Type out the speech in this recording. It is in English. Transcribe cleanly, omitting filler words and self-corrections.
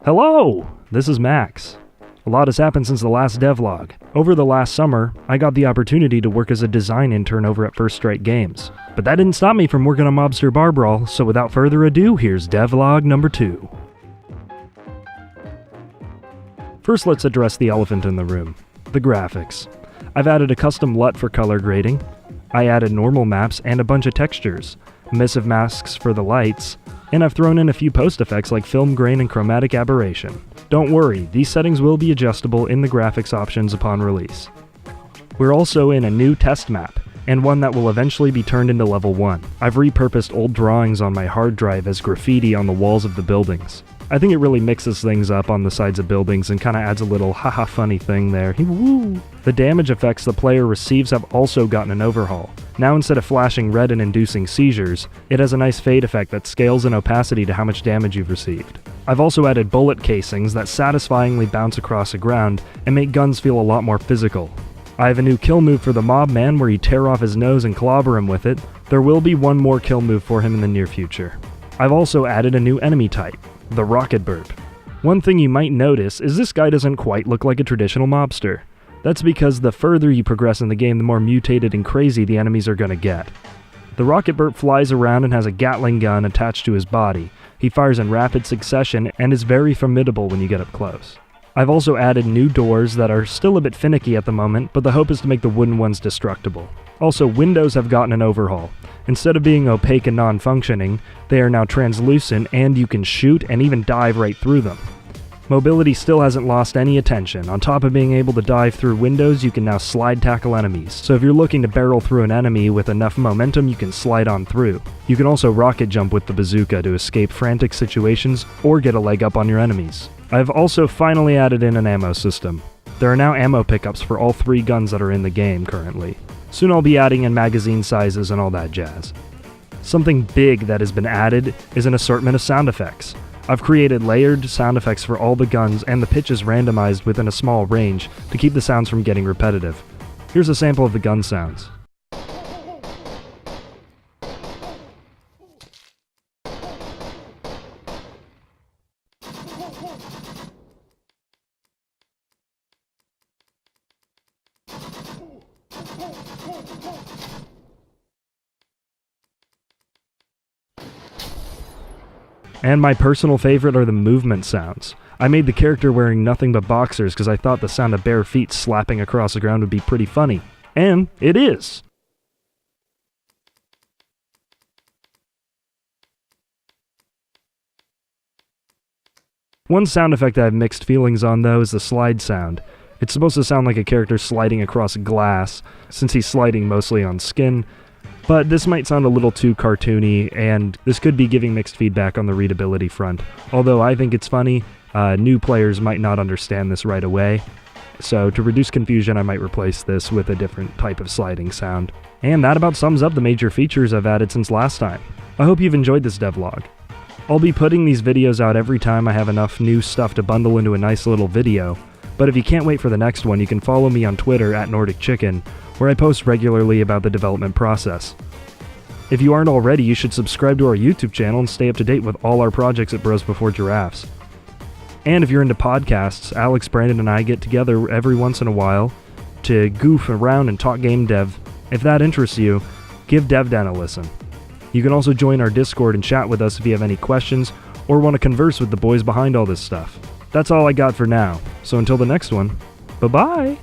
Hello! This is Max. A lot has happened since the last devlog. Over the last summer, I got the opportunity to work as a design intern over at First Strike Games. But that didn't stop me from working on Mobster Bar Brawl, so without further ado, here's devlog number 2. First, let's address the elephant in the room, the graphics. I've added a custom LUT for color grading. I added normal maps and a bunch of textures, emissive masks for the lights, and I've thrown in a few post effects like film grain and chromatic aberration. Don't worry, these settings will be adjustable in the graphics options upon release. We're also in a new test map, and one that will eventually be turned into level 1. I've repurposed old drawings on my hard drive as graffiti on the walls of the buildings. I think it really mixes things up on the sides of buildings and kinda adds a little haha funny thing there. Woo! The damage effects the player receives have also gotten an overhaul. Now instead of flashing red and inducing seizures, it has a nice fade effect that scales in opacity to how much damage you've received. I've also added bullet casings that satisfyingly bounce across the ground and make guns feel a lot more physical. I have a new kill move for the mob man where you tear off his nose and clobber him with it. There will be one more kill move for him in the near future. I've also added a new enemy type, the Rocket Burp. One thing you might notice is this guy doesn't quite look like a traditional mobster. That's because the further you progress in the game, the more mutated and crazy the enemies are gonna get. The Rocket Burp flies around and has a Gatling gun attached to his body. He fires in rapid succession and is very formidable when you get up close. I've also added new doors that are still a bit finicky at the moment, but the hope is to make the wooden ones destructible. Also, windows have gotten an overhaul. Instead of being opaque and non-functioning, they are now translucent and you can shoot and even dive right through them. Mobility still hasn't lost any attention. On top of being able to dive through windows, you can now slide tackle enemies. So if you're looking to barrel through an enemy with enough momentum, you can slide on through. You can also rocket jump with the bazooka to escape frantic situations or get a leg up on your enemies. I've also finally added in an ammo system. There are now ammo pickups for all 3 guns that are in the game currently. Soon I'll be adding in magazine sizes and all that jazz. Something big that has been added is an assortment of sound effects. I've created layered sound effects for all the guns and the pitch is randomized within a small range to keep the sounds from getting repetitive. Here's a sample of the gun sounds. And my personal favorite are the movement sounds. I made the character wearing nothing but boxers because I thought the sound of bare feet slapping across the ground would be pretty funny. And it is! One sound effect I have mixed feelings on though is the slide sound. It's supposed to sound like a character sliding across glass, since he's sliding mostly on skin. But this might sound a little too cartoony, and this could be giving mixed feedback on the readability front. Although I think it's funny, new players might not understand this right away. So to reduce confusion, I might replace this with a different type of sliding sound. And that about sums up the major features I've added since last time. I hope you've enjoyed this devlog. I'll be putting these videos out every time I have enough new stuff to bundle into a nice little video. But if you can't wait for the next one, you can follow me on Twitter at NordicChicken, where I post regularly about the development process. If you aren't already, you should subscribe to our YouTube channel and stay up to date with all our projects at Bros Before Giraffes. And if you're into podcasts, Alex, Brandon, and I get together every once in a while to goof around and talk game dev. If that interests you, give DevDan a listen. You can also join our Discord and chat with us if you have any questions or want to converse with the boys behind all this stuff. That's all I got for now, so until the next one, bye-bye!